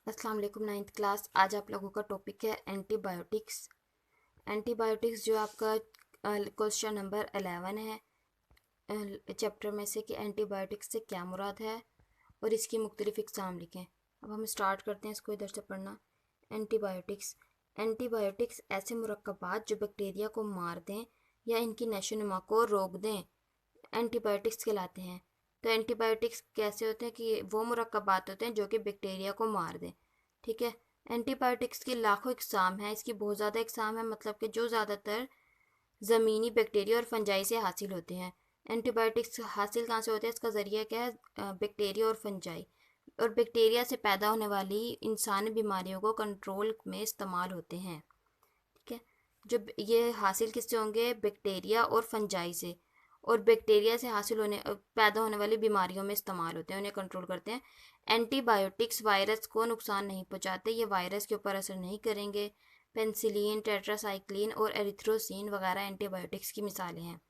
अस्सलाम वालेकुम। 9th class. आज आप लोगों का टॉपिक है एंटीबायोटिक्स। एंटीबायोटिक्स जो आपका क्वेश्चन नंबर 11 है चैप्टर में से कि एंटीबायोटिक्स से क्या मुराद है और इसकी मुख्तलिफ इकसाम लिखें। अब हम स्टार्ट करते हैं इसको इधर से पढ़ना। एंटीबायोटिक्स एंटीबायोटिक्स ऐसे मुरक्कबात जो बैक्टीरिया को मार दें या इनकी नशोनुमा को रोक दें एंटीबायोटिक्स कहलाते हैं। तो एंटीबायोटिक्स कैसे होते हैं कि वो मुरक्कबात होते हैं जो कि बैक्टीरिया को मार दें। ठीक है। एंटीबायोटिक्स की लाखों इकसाम हैं, इसकी बहुत ज़्यादा इकसाम है, मतलब कि जो ज़्यादातर ज़मीनी बैक्टीरिया और फंजाई से हासिल होते हैं। एंटीबायोटिक्स हासिल कहाँ से होते हैं, इसका ज़रिया क्या है, बैक्टीरिया और फंजाई। और बैक्टीरिया से पैदा होने वाली इंसानी बीमारियों को कंट्रोल में इस्तेमाल होते हैं। ठीक है। जो ये हासिल किससे होंगे, बैक्टीरिया और फंजाई से, और बैक्टीरिया से हासिल होने पैदा होने वाली बीमारियों में इस्तेमाल होते हैं, उन्हें कंट्रोल करते हैं। एंटीबायोटिक्स वायरस को नुकसान नहीं पहुंचाते, ये वायरस के ऊपर असर नहीं करेंगे। पेंसिलिन, टेट्रासाइक्लिन और एरिथ्रोसिन वगैरह एंटीबायोटिक्स की मिसालें हैं।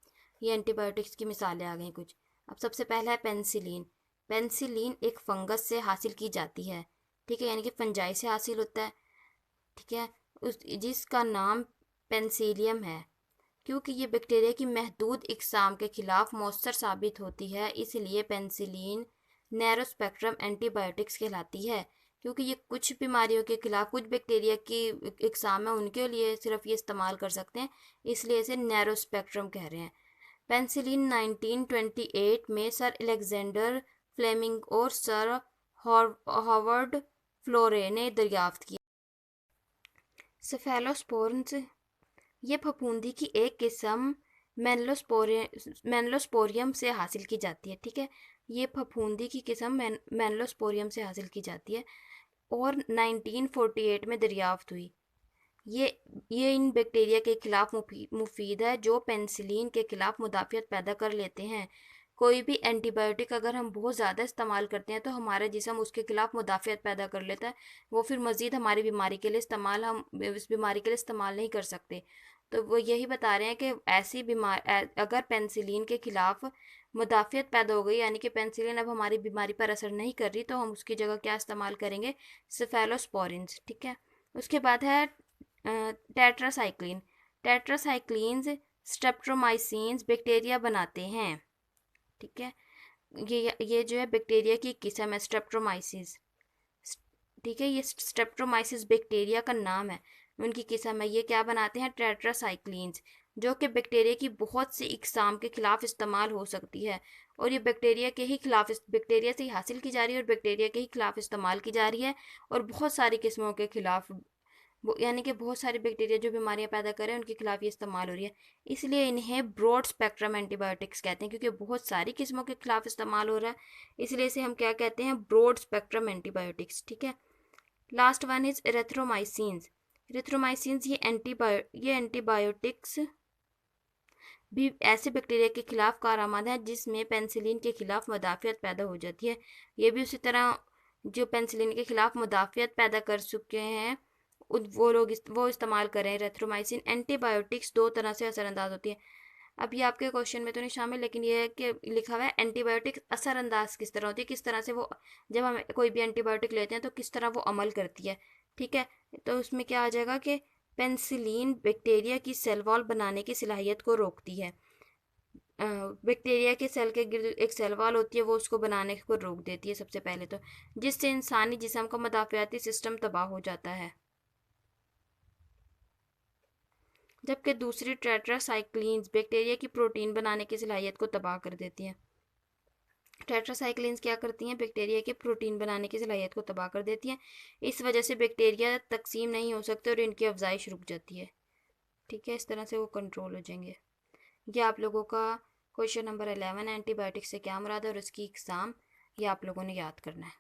ये एंटीबायोटिक्स की मिसालें आ गई कुछ। अब सबसे पहला है पेंसिलिन। पेंसिलिन एक फंगस से हासिल की जाती है। ठीक है, यानी कि फंजाई से हासिल होता है। ठीक है। जिसका नाम पेंसिलियम है। क्योंकि ये बैक्टीरिया की महदूद इकसाम के खिलाफ मौसर साबित होती है, इसलिए पेंसिलिन नैरो स्पेक्ट्रम एंटीबायोटिक्स कहलाती है। क्योंकि ये कुछ बीमारियों के खिलाफ, कुछ बैक्टीरिया की इकसाम है, उनके लिए सिर्फ ये इस्तेमाल कर सकते हैं, इसलिए इसे नैरो स्पेक्ट्रम कह रहे हैं। पेंसिलिन 1928 में सर अलेक्जेंडर फ्लेमिंग और सर हॉवर्ड फ्लोरे ने दरियाफ्त किया। सेफेलोस्पोरन्स, ये फफूंदी की एक किस्म मेनलोस्पोरियम से हासिल की जाती है। ठीक है, ये फफूंदी की किस्म मेनलोस्पोरियम से हासिल की जाती है और 1948 में दरियाफ्त हुई। ये ये इन बैक्टीरिया के खिलाफ मुफीद है जो पेंसिलिन के खिलाफ मुदाफ़ियत पैदा कर लेते हैं। कोई भी एंटीबायोटिक अगर हम बहुत ज़्यादा इस्तेमाल करते हैं तो हमारा जिस्म उसके खिलाफ मुदाफ़ियत पैदा कर लेता है, वो फिर मज़ीद हमारी बीमारी के लिए इस्तेमाल, हम इस बीमारी के लिए इस्तेमाल नहीं कर सकते। तो वो यही बता रहे हैं कि ऐसी अगर पेंसिलिन के खिलाफ मुदाफ़ियत पैदा हो गई, यानी कि पेंसिलिन अब हमारी बीमारी पर असर नहीं कर रही, तो हम उसकी जगह क्या इस्तेमाल करेंगे, सेफेलोस्पोरिन्स। ठीक है। उसके बाद है टेट्रासाइक्लिन। टेट्रासाइक्लिन्स स्ट्रेप्टोमाइसिन्स बैक्टीरिया बनाते हैं। ठीक है। ये जो है बैक्टीरिया की किस्म है स्ट्रेप्टोमाइसिस। ठीक है, ये स्ट्रेप्टोमाइसिस बैक्टीरिया का नाम है, उनकी किस्म है। ये क्या बनाते हैं, टेट्रासाइक्लिन्स, जो कि बैक्टीरिया की बहुत सी इकसाम के खिलाफ इस्तेमाल हो सकती है। और ये बैक्टीरिया के ही खिलाफ, बैक्टीरिया से ही हासिल की जा रही है और बैक्टीरिया के ही खिलाफ इस्तेमाल की जा रही है, और बहुत सारी किस्मों के खिलाफ, यानी कि बहुत सारे बैक्टीरिया जो बीमारियां पैदा कर रहे हैं उनके खिलाफ ये इस्तेमाल हो रही है। इसलिए इन्हें ब्रॉड स्पेक्ट्रम एंटीबायोटिक्स कहते हैं, क्योंकि बहुत सारी किस्मों के खिलाफ इस्तेमाल हो रहा है, इसलिए इसे हम क्या कहते हैं, ब्रॉड स्पेक्ट्रम एंटीबायोटिक्स। ठीक है। Last one is erythromycins. Erythromycins ये एंटीबायोटिक्स भी ऐसे बैक्टीरिया के खिलाफ कारआमद है जिसमें पेंसिलिन के खिलाफ मुदाफ़ियत पैदा हो जाती है। ये भी उसी तरह जो पेंसिलिन के खिलाफ मुदाफ़ियत पैदा कर चुके हैं वो लोग वो इस्तेमाल कर रहे हैं एरिथ्रोमाइसिन। एंटीबायोटिक्स दो तरह से असरअंदाज होती है। अब ये आपके क्वेश्चन में तो नहीं शामिल, लेकिन ये है कि लिखा हुआ है एंटीबायोटिक असरअंदाज किस तरह होती है, किस तरह से वो, जब हम कोई भी एंटीबायोटिक लेते हैं तो किस तरह वो अमल करती है। ठीक है। तो उसमें क्या आ जाएगा कि पेंसिलिन बैक्टीरिया की सेल वॉल बनाने की सलाहियत को रोकती है। बैक्टीरिया के सेल के गिर्द एक सेल वॉल होती है, वो उसको बनाने को रोक देती है सबसे पहले तो, जिससे इंसानी जिस्म का मुदाफ़ियाती सिस्टम तबाह हो जाता है। जबकि दूसरी टेट्रासाइक्लिन्स बैक्टीरिया की प्रोटीन बनाने की सलाहियत को तबाह कर देती हैं। टेट्रासाइक्लिन्स क्या करती हैं, बैक्टीरिया के प्रोटीन बनाने की सलाहियत को तबाह कर देती हैं। इस वजह से बैक्टीरिया तकसीम नहीं हो सकते और इनकी अफजाइश रुक जाती है। ठीक है, इस तरह से वो कंट्रोल हो जाएंगे। ये आप लोगों का क्वेश्चन नंबर 11 एंटीबायोटिक से क्या मुराद है और उसकी इकसाम, ये आप लोगों ने याद करना है।